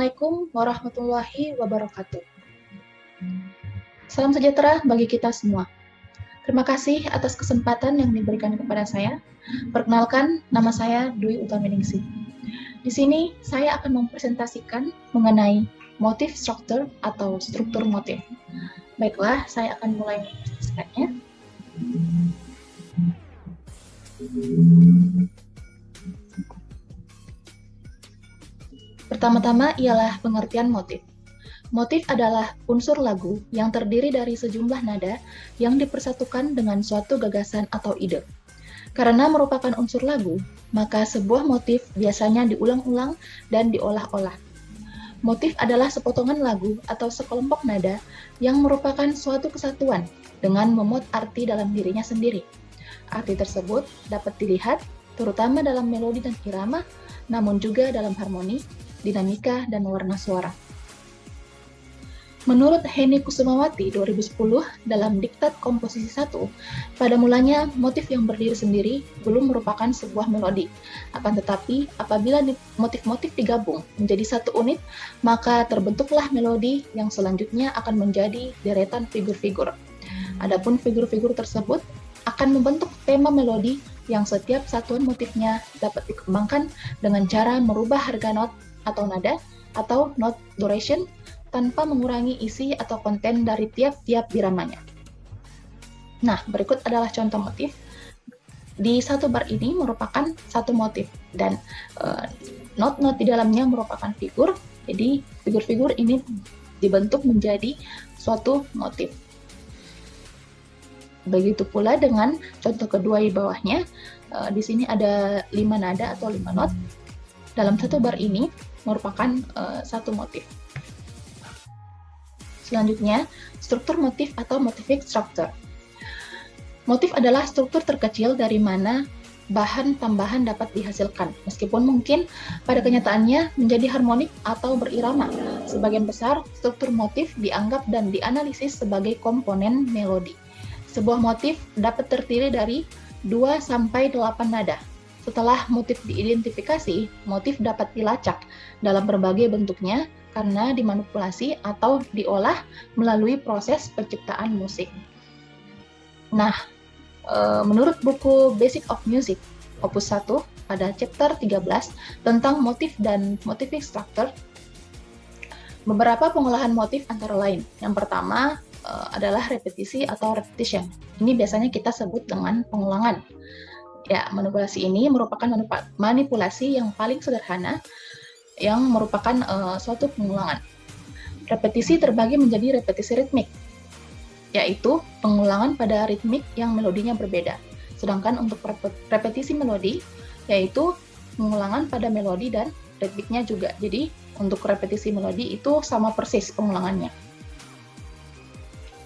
Assalamualaikum warahmatullahi wabarakatuh. Salam sejahtera bagi kita semua. Terima kasih atas kesempatan yang diberikan kepada saya. Perkenalkan, nama saya Dwi Utaminingsih. Di sini saya akan mempresentasikan mengenai motif struktur atau struktur motif. Baiklah, saya akan mulai mempresentasikannya. Pertama-tama ialah pengertian motif. Motif adalah unsur lagu yang terdiri dari sejumlah nada yang dipersatukan dengan suatu gagasan atau ide. Karena merupakan unsur lagu, maka sebuah motif biasanya diulang-ulang dan diolah-olah. Motif adalah sepotongan lagu atau sekelompok nada yang merupakan suatu kesatuan dengan memuat arti dalam dirinya sendiri. Arti tersebut dapat dilihat terutama dalam melodi dan irama, namun juga dalam harmoni, dinamika, dan warna suara. Menurut Henny Kusumawati 2010 dalam Diktat Komposisi 1, pada mulanya motif yang berdiri sendiri belum merupakan sebuah melodi. Akan tetapi, apabila motif-motif digabung menjadi satu unit, maka terbentuklah melodi yang selanjutnya akan menjadi deretan figur-figur. Adapun figur-figur tersebut akan membentuk tema melodi yang setiap satuan motifnya dapat dikembangkan dengan cara merubah harga not atau nada atau note duration tanpa mengurangi isi atau konten dari tiap-tiap biramanya. Nah, berikut adalah contoh motif. Di satu bar ini merupakan satu motif dan not-not di dalamnya merupakan figur. Jadi figur-figur ini dibentuk menjadi suatu motif. Begitu pula dengan contoh kedua di bawahnya. Di sini ada 5 nada atau 5 not. Dalam satu bar ini merupakan satu motif. Selanjutnya, struktur motif atau motivic structure. Motif adalah struktur terkecil dari mana bahan tambahan dapat dihasilkan, meskipun mungkin pada kenyataannya menjadi harmonik atau berirama. Sebagian besar, struktur motif dianggap dan dianalisis sebagai komponen melodi. Sebuah motif dapat terdiri dari 2-8 nada. Setelah motif diidentifikasi, motif dapat dilacak dalam berbagai bentuknya karena dimanipulasi atau diolah melalui proses penciptaan musik. Nah, menurut buku Basic of Music, Opus 1, pada chapter 13 tentang motif dan motivic structure, beberapa pengolahan motif antara lain. Yang pertama adalah repetisi atau repetition. Ini biasanya kita sebut dengan pengulangan. Ya, manipulasi ini merupakan manipulasi yang paling sederhana yang merupakan suatu pengulangan. Repetisi terbagi menjadi repetisi ritmik, yaitu pengulangan pada ritmik yang melodinya berbeda. Sedangkan untuk repetisi melodi, yaitu pengulangan pada melodi dan ritmiknya juga. Jadi, untuk repetisi melodi itu sama persis pengulangannya.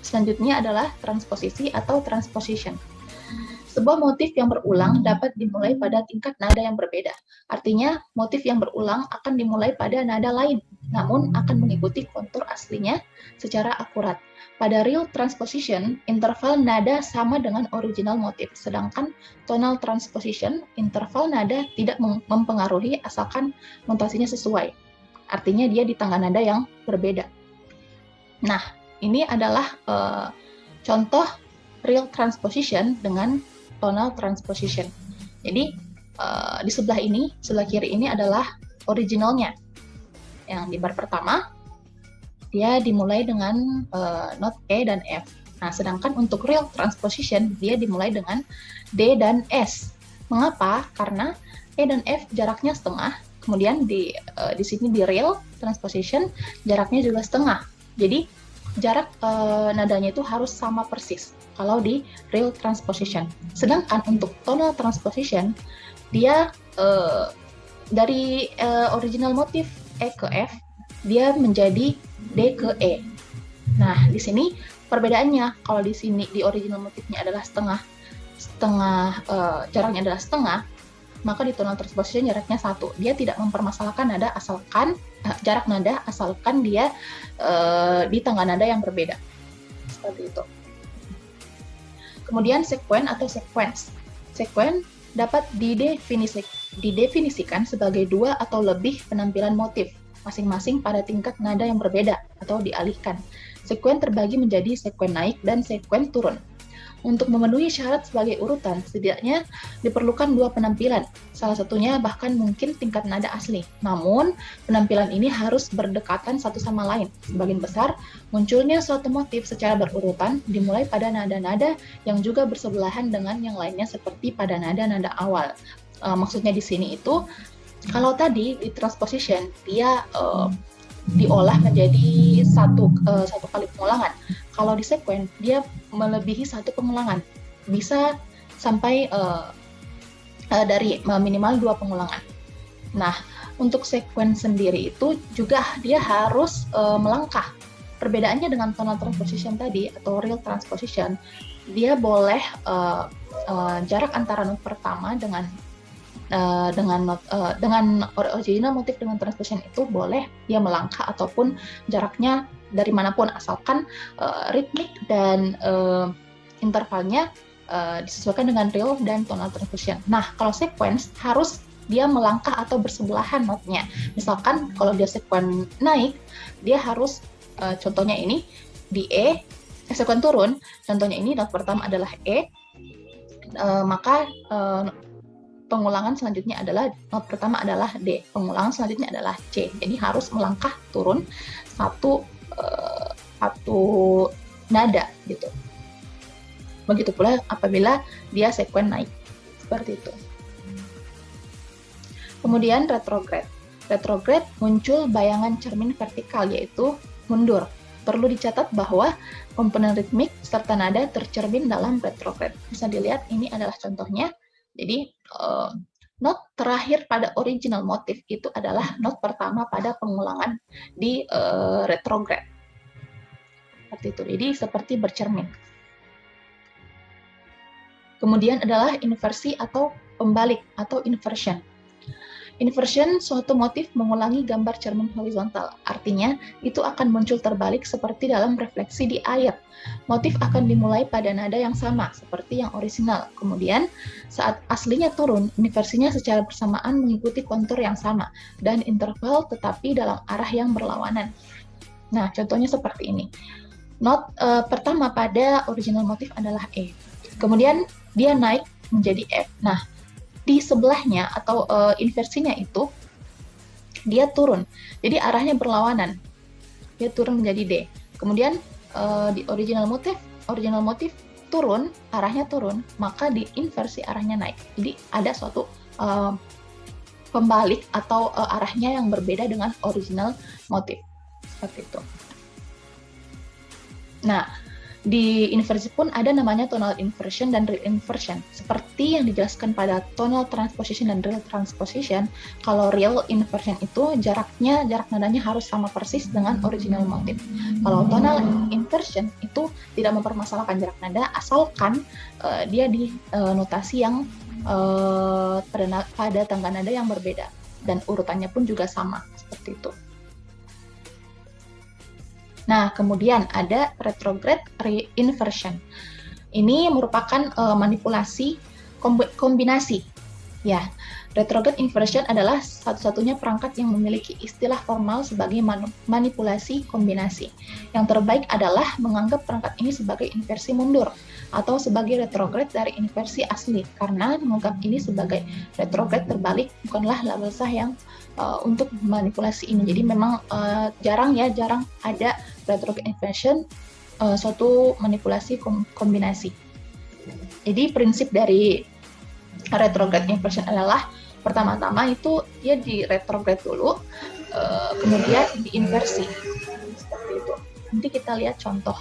Selanjutnya adalah transposisi atau transposition. Sebuah motif yang berulang dapat dimulai pada tingkat nada yang berbeda. Artinya, motif yang berulang akan dimulai pada nada lain, namun akan mengikuti kontur aslinya secara akurat. Pada real transposition, interval nada sama dengan original motif, sedangkan tonal transposition, interval nada tidak mempengaruhi asalkan notasinya sesuai. Artinya dia di tangga nada yang berbeda. Nah, ini adalah contoh real transposition dengan tonal transposition. Jadi di sebelah ini, sebelah kiri ini adalah originalnya. Yang di bar pertama, dia dimulai dengan not E dan F. Nah, sedangkan untuk real transposition, dia dimulai dengan D dan S. Mengapa? Karena E dan F jaraknya setengah, kemudian di sini di real transposition, jaraknya juga setengah. Jadi, jarak nadanya itu harus sama persis kalau di real transposition. Sedangkan untuk tonal transposition, dia dari original motif E ke F, dia menjadi D ke E. Nah, di sini perbedaannya, kalau di sini di original motifnya adalah setengah, jaraknya adalah setengah, maka di tonal transposition jaraknya 1. Dia tidak mempermasalahkan nada asalkan jarak nada asalkan dia di tangga nada yang berbeda. Seperti itu. Kemudian sekuen atau sequence. Sekuen dapat didefinisikan sebagai 2 atau lebih penampilan motif masing-masing pada tingkat nada yang berbeda atau dialihkan. Sekuen terbagi menjadi sekuen naik dan sekuen turun. Untuk memenuhi syarat sebagai urutan, setidaknya diperlukan dua penampilan. Salah satunya bahkan mungkin tingkat nada asli. Namun, penampilan ini harus berdekatan satu sama lain. Sebagian besar, munculnya suatu motif secara berurutan dimulai pada nada-nada yang juga bersebelahan dengan yang lainnya seperti pada nada-nada awal. Maksudnya di sini itu, kalau tadi di transposition, dia diolah menjadi satu kali pengulangan. Kalau di sekuen dia melebihi satu pengulangan, bisa sampai dari minimal 2 pengulangan. Nah, untuk sekuen sendiri itu juga dia harus melangkah. Perbedaannya dengan tonal transposition tadi atau real transposition, dia boleh jarak antara not pertama dengan original motif dengan transposition itu boleh dia melangkah ataupun jaraknya dari manapun asalkan ritmik dan intervalnya disesuaikan dengan real dan tonal transposition. Nah, kalau sequence harus dia melangkah atau bersebelahan notnya. Misalkan kalau dia sekuen naik, dia harus contohnya ini di E, sekuen turun, contohnya ini not pertama adalah E, maka pengulangan selanjutnya adalah not pertama adalah D, pengulangan selanjutnya adalah C. Jadi harus melangkah turun satu nada gitu. Begitu pula apabila dia sekuen naik, seperti itu. Kemudian retrograde. Retrograde muncul bayangan cermin vertikal yaitu mundur. Perlu dicatat bahwa komponen ritmik serta nada tercermin dalam retrograde. Bisa dilihat ini adalah contohnya. Jadi not terakhir pada original motif itu adalah not pertama pada pengulangan di retrograde. Seperti itu. Jadi seperti bercermin. Kemudian adalah inversi atau pembalik atau inversion. Inversion suatu motif mengulangi gambar cermin horizontal. Artinya, itu akan muncul terbalik seperti dalam refleksi di air. Motif akan dimulai pada nada yang sama, seperti yang orisinal. Kemudian, saat aslinya turun, inversinya secara bersamaan mengikuti kontur yang sama, dan interval tetapi dalam arah yang berlawanan. Nah, contohnya seperti ini. Not pertama pada original motif adalah E. Kemudian, dia naik menjadi F. Nah, di sebelahnya atau inversinya itu dia turun, jadi arahnya berlawanan, dia turun menjadi D. Kemudian di original motif turun, arahnya turun, maka di inversi arahnya naik. Jadi ada suatu pembalik atau arahnya yang berbeda dengan original motif, seperti itu. Nah, di inversi pun ada namanya tonal inversion dan real inversion. Seperti yang dijelaskan pada tonal transposition dan real transposition, kalau real inversion itu jarak nadanya harus sama persis dengan original motif. Kalau tonal inversion itu tidak mempermasalahkan jarak nada, asalkan dia di notasi yang pada tangga nada yang berbeda dan urutannya pun juga sama, seperti itu. Nah, kemudian ada retrograde reinversion. Ini merupakan manipulasi kombinasi. Ya, retrograde inversion adalah satu-satunya perangkat yang memiliki istilah formal sebagai manipulasi kombinasi. Yang terbaik adalah menganggap perangkat ini sebagai inversi mundur atau sebagai retrograde dari inversi asli, karena menganggap ini sebagai retrograde terbalik bukanlah label sah yang untuk manipulasi ini. Jadi memang jarang ada retrograde inversion, suatu manipulasi kombinasi. Jadi prinsip dari retrograde inversion adalah pertama-tama itu dia di retrograde dulu, kemudian diinversi, seperti itu. Nanti kita lihat contoh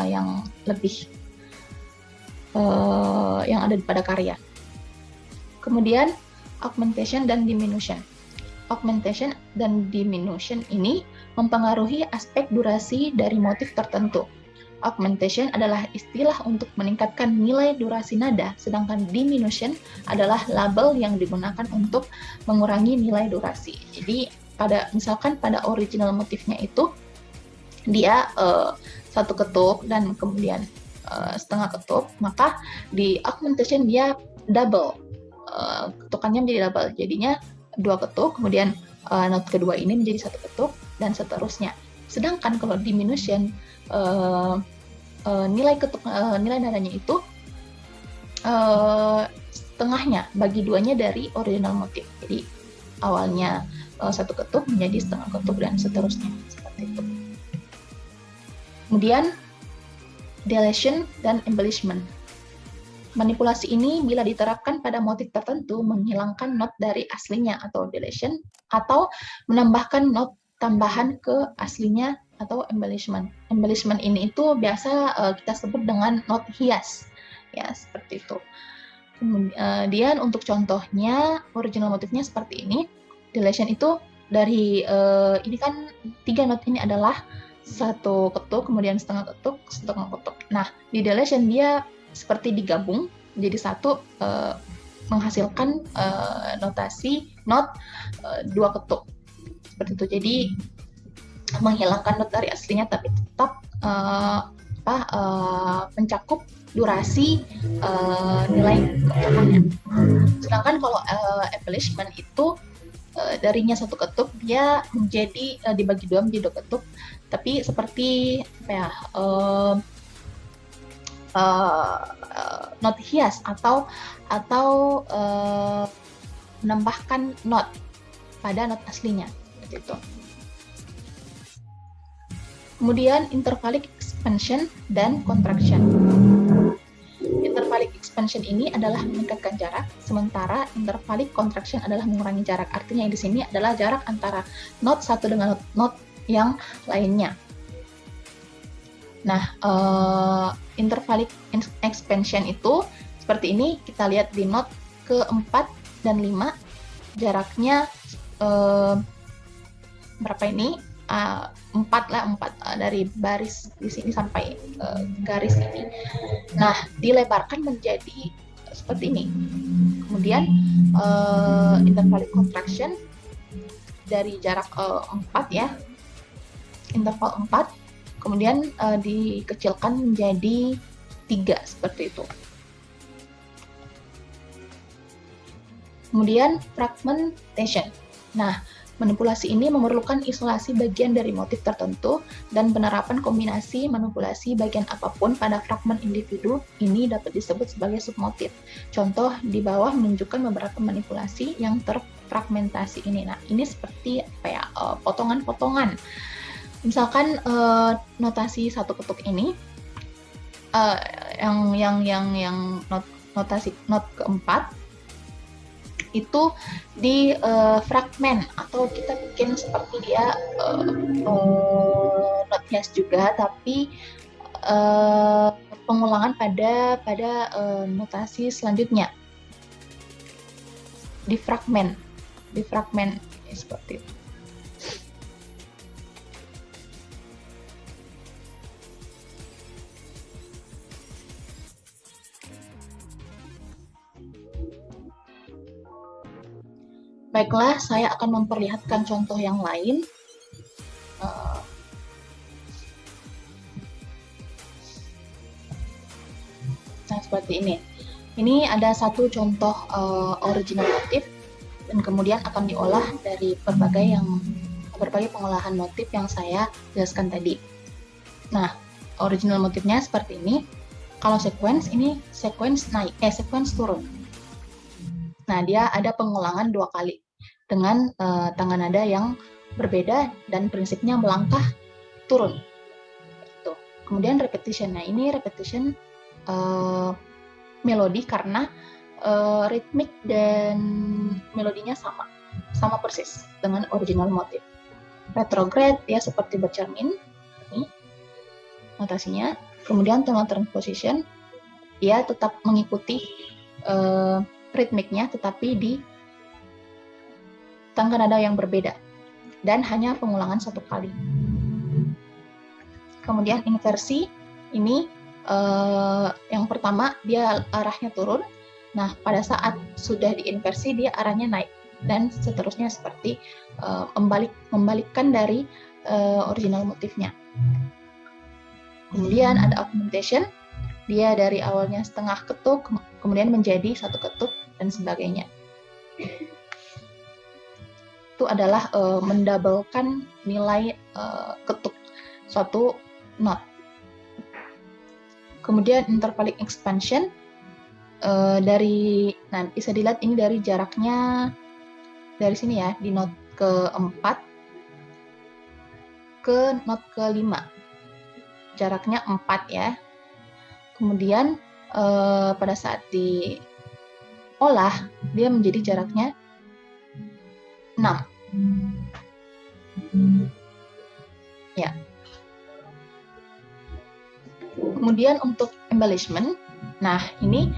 yang lebih yang ada pada karya. Kemudian augmentation dan diminution. Augmentation dan diminution ini mempengaruhi aspek durasi dari motif tertentu. Augmentation adalah istilah untuk meningkatkan nilai durasi nada, sedangkan diminution adalah label yang digunakan untuk mengurangi nilai durasi. Jadi misalkan pada original motifnya itu dia satu ketuk dan kemudian setengah ketuk, maka di augmentation dia double, ketukannya menjadi double, jadinya 2 ketuk, kemudian not kedua ini menjadi satu ketuk dan seterusnya. Sedangkan kalau diminution nilai nadanya itu setengahnya, bagi duanya dari original motif. Jadi awalnya satu ketuk menjadi setengah ketuk dan seterusnya, seperti itu. Kemudian deletion dan embellishment. Manipulasi ini bila diterapkan pada motif tertentu menghilangkan not dari aslinya atau deletion, atau menambahkan not tambahan ke aslinya atau embellishment. Embellishment ini itu biasa kita sebut dengan not hias, ya seperti itu. Kemudian untuk contohnya original motifnya seperti ini. Deletion itu dari ini kan 3 not ini adalah satu ketuk, kemudian setengah ketuk, setengah ketuk. Nah, di deletion dia seperti digabung menjadi satu, menghasilkan notasi not 2 ketuk. Seperti itu. Jadi menghilangkan not dari aslinya tapi tetap mencakup durasi nilai ketukannya. Sedangkan kalau embellishment itu darinya satu ketuk dia menjadi dibagi dua menjadi 2 ketuk, tapi seperti not hias atau menambahkan not pada not aslinya, seperti itu. Kemudian intervallic expansion dan contraction. Intervallic expansion ini adalah meningkatkan jarak, sementara intervallic contraction adalah mengurangi jarak. Artinya di sini adalah jarak antara not satu dengan not yang lainnya. Nah, intervallic expansion itu seperti ini, kita lihat di not ke-4 dan 5, jaraknya berapa ini? 4 dari baris di sini sampai garis ini. Nah, dilebarkan menjadi seperti ini. Kemudian intervallic contraction dari jarak 4 ya, interval 4, kemudian dikecilkan menjadi 3 seperti itu. Kemudian fragmentation. Nah, manipulasi ini memerlukan isolasi bagian dari motif tertentu dan penerapan kombinasi manipulasi bagian apapun pada fragmen individu ini dapat disebut sebagai submotif. Contoh di bawah menunjukkan beberapa manipulasi yang terfragmentasi ini. Nah, ini seperti potongan-potongan. Misalkan notasi satu ketuk ini yang notasi not keempat itu di fragmen atau kita bikin seperti dia not hias juga, tapi pengulangan pada notasi selanjutnya di fragmen seperti itu. Baiklah, saya akan memperlihatkan contoh yang lain. Nah, seperti ini. Ini ada satu contoh original motif dan kemudian akan diolah dari berbagai pengolahan motif yang saya jelaskan tadi. Nah, original motifnya seperti ini. Kalau sequence ini sequence turun. Nah, dia ada pengulangan 2 kali dengan tangga nada yang berbeda dan prinsipnya melangkah turun. Gitu. Kemudian repetition. Nah, ini repetition melodi karena ritmik dan melodinya sama persis dengan original motif. Retrograde dia seperti bercermin, ini notasinya. Kemudian tonal transposition dia tetap mengikuti ritmiknya tetapi di tangga nada yang berbeda dan hanya pengulangan 1 kali. Kemudian inversi ini yang pertama dia arahnya turun. Nah, pada saat sudah diinversi dia arahnya naik dan seterusnya seperti membalikkan dari original motifnya. Kemudian ada augmentation, dia dari awalnya setengah ketuk kemudian menjadi 1 ketuk dan sebagainya. itu adalah mendabelkan nilai ketuk suatu not. Kemudian intervallic expansion bisa dilihat ini dari jaraknya dari sini ya, di not keempat ke not kelima. Jaraknya 4 ya. Kemudian pada saat diolah, dia menjadi jaraknya 6. Ya. Kemudian untuk embellishment, nah ini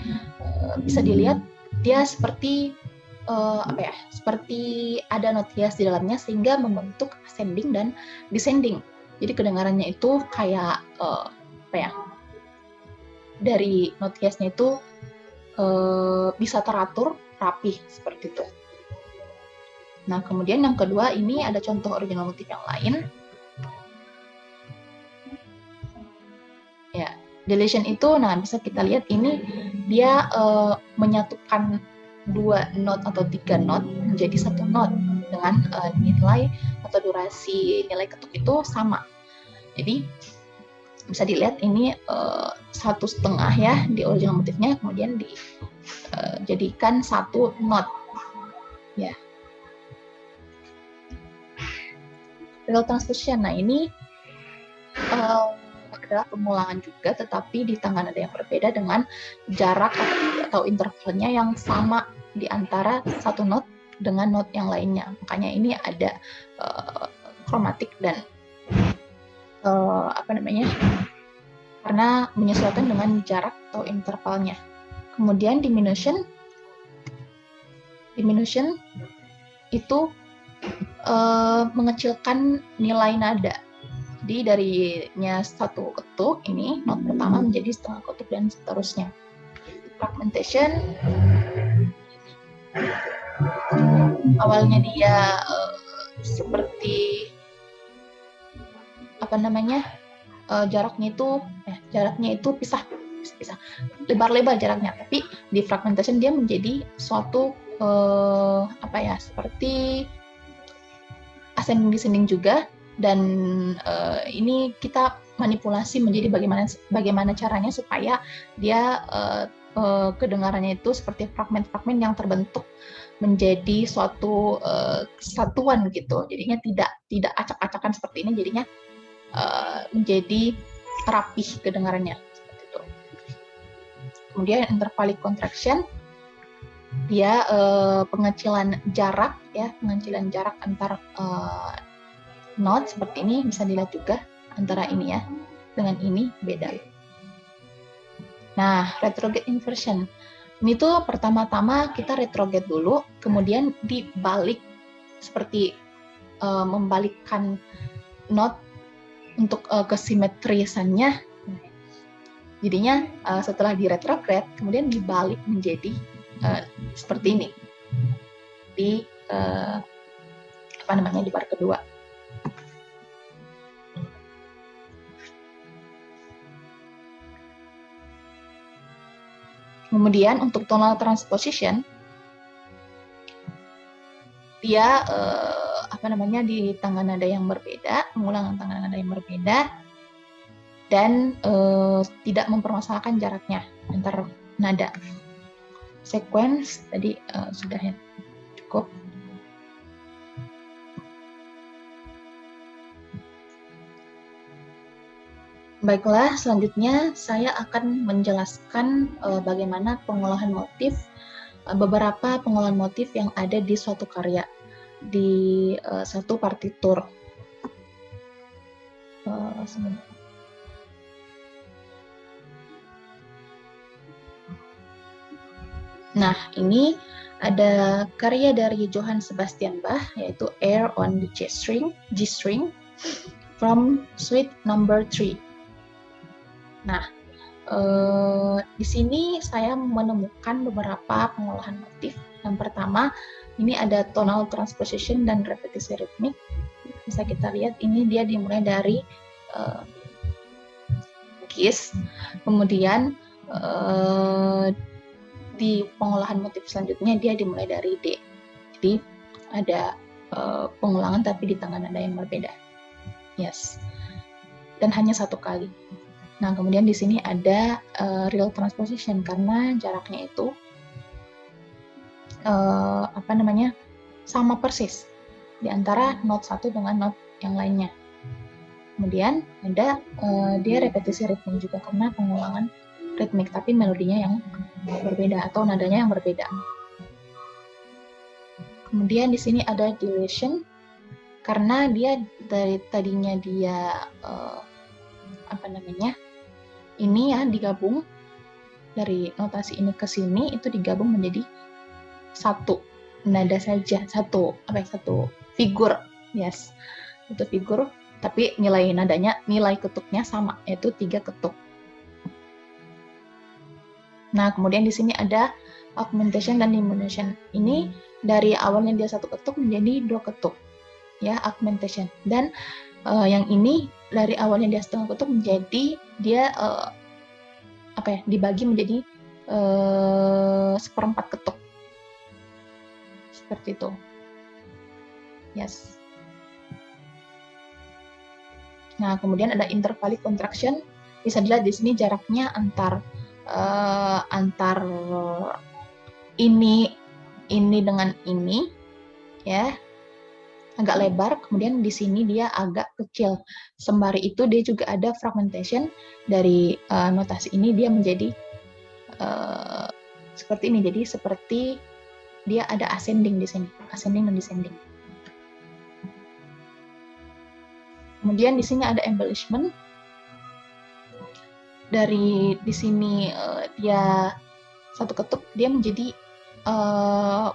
bisa dilihat dia seperti seperti ada not hias di dalamnya sehingga membentuk ascending dan descending. Jadi kedengarannya itu kayak dari not hiasnya itu bisa teratur, rapih seperti itu. Nah, kemudian yang kedua ini ada contoh original motif yang lain. Ya, deletion itu, nah bisa kita lihat ini dia menyatukan 2 not atau 3 not menjadi 1 not dengan nilai atau durasi nilai ketuk itu sama. Jadi bisa dilihat ini 1,5 ya di original motifnya, kemudian dijadikan 1 not. Ya. Real transposition. Nah ini adalah pengulangan juga, tetapi di tangan nada yang berbeda dengan jarak atau intervalnya yang sama di antara 1 not dengan not yang lainnya. Makanya ini ada kromatik dan karena menyesuaikan dengan jarak atau intervalnya. Kemudian diminution itu mengecilkan nilai nada. Jadi darinya 1 ketuk ini not pertama menjadi setengah ketuk dan seterusnya. Fragmentation awalnya dia seperti jaraknya itu pisah lebar-lebar jaraknya, tapi di fragmentation dia menjadi suatu seperti ascending descending juga, dan ini kita manipulasi menjadi bagaimana caranya supaya dia kedengarannya itu seperti fragmen-fragmen yang terbentuk menjadi suatu kesatuan gitu. Jadinya tidak acak-acakan seperti ini, jadinya menjadi rapih kedengarannya seperti itu. Kemudian intervallic contraction, dia pengecilan jarak antar not seperti ini, bisa dilihat juga antara ini ya dengan ini beda. Nah, retrograde inversion ini tuh pertama-tama kita retrograde dulu, kemudian dibalik seperti membalikkan not untuk kesimetrisannya. Jadinya setelah di retrograde kemudian dibalik menjadi seperti ini di di bar kedua. Kemudian untuk tonal transposition, dia di tangan nada yang berbeda, mengulang tangan nada yang berbeda, dan tidak mempermasalahkan jaraknya antar nada. Sequence tadi sudah ya, cukup. Baiklah, selanjutnya saya akan menjelaskan bagaimana pengolahan motif, beberapa pengolahan motif yang ada di suatu karya, di satu partitur. Nah, ini ada karya dari Johann Sebastian Bach, yaitu Air on the G string from Suite Number 3. Nah, di sini saya menemukan beberapa pengolahan motif. Yang pertama, ini ada tonal transposition dan repetisi ritmik. Bisa kita lihat, ini dia dimulai dari Gis, kemudian di pengolahan motif selanjutnya dia dimulai dari D. Jadi ada pengulangan tapi di tengah nada yang berbeda. Yes. Dan hanya satu kali. Nah, kemudian di sini ada real transposition karena jaraknya itu sama persis di antara note satu dengan note yang lainnya. Kemudian ada dia repetisi ritmik juga karena pengulangan ritmik tapi melodinya yang berbeda atau nadanya yang berbeda. Kemudian di sini ada dilution karena dia dari tadinya dia ini ya digabung dari notasi ini ke sini itu digabung menjadi satu nada saja, satu figur, yes, itu figur, tapi nilai ketuknya sama, yaitu 3 ketuk. Nah, kemudian di sini ada augmentation dan diminution. Ini dari awalnya dia 1 ketuk menjadi 2 ketuk, ya, augmentation. Dan yang ini dari awalnya dia setengah ketuk menjadi dia dibagi menjadi 1/4 ketuk. Seperti itu. Yes. Nah, kemudian ada intervallic contraction. Bisa dilihat di sini jaraknya antar ini dengan ini, ya, agak lebar. Kemudian di sini dia agak kecil. Sembari itu dia juga ada fragmentation dari notasi ini dia menjadi seperti ini. Jadi seperti dia ada ascending di sini, ascending dan descending. Kemudian di sini ada embellishment. Dari di sini dia 1 ketuk, dia menjadi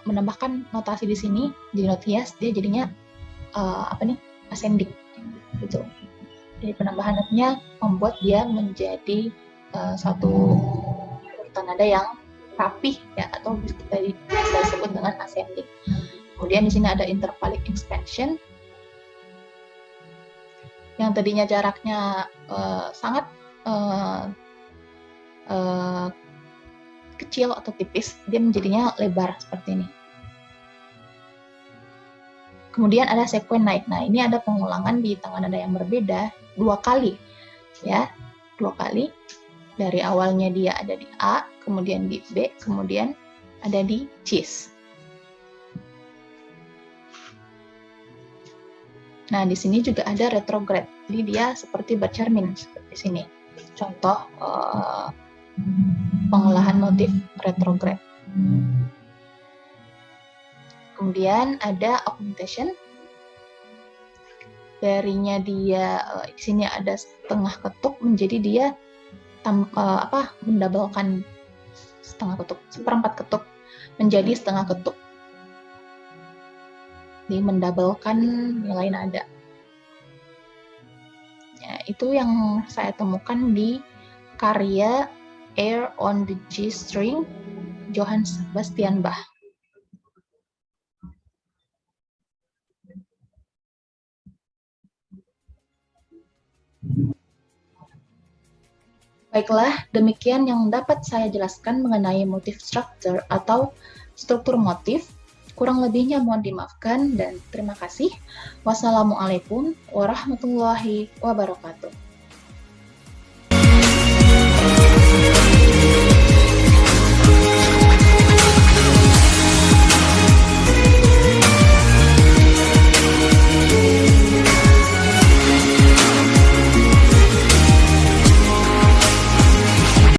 menambahkan notasi di sini jadi note hias, dia jadinya ascending gitu. Jadi penambahan notnya membuat dia menjadi satu urutan nada yang rapih, ya, atau kita sebut dengan ascending. Kemudian di sini ada intervallic expansion yang tadinya jaraknya sangat kecil atau tipis, dia menjadinya lebar seperti ini. Kemudian ada sequen naik. Nah, ini ada pengulangan di tengah nada yang berbeda 2 kali, ya, 2 kali. Dari awalnya dia ada di A, kemudian di B, kemudian ada di cis. Nah, di sini juga ada retrograde. Jadi dia seperti bercermin seperti sini. Contoh pengolahan motif retrograde. Kemudian ada augmentation. Darinya dia di sini ada setengah ketuk menjadi dia mendabelkan setengah ketuk, 1/4 ketuk menjadi setengah ketuk. Jadi mendabelkan nilai nada. Ya, itu yang saya temukan di karya Air on the G String Johann Sebastian Bach. Baiklah, demikian yang dapat saya jelaskan mengenai motif structure atau struktur motif. Kurang lebihnya mohon dimaafkan dan terima kasih. Wassalamualaikum warahmatullahi wabarakatuh.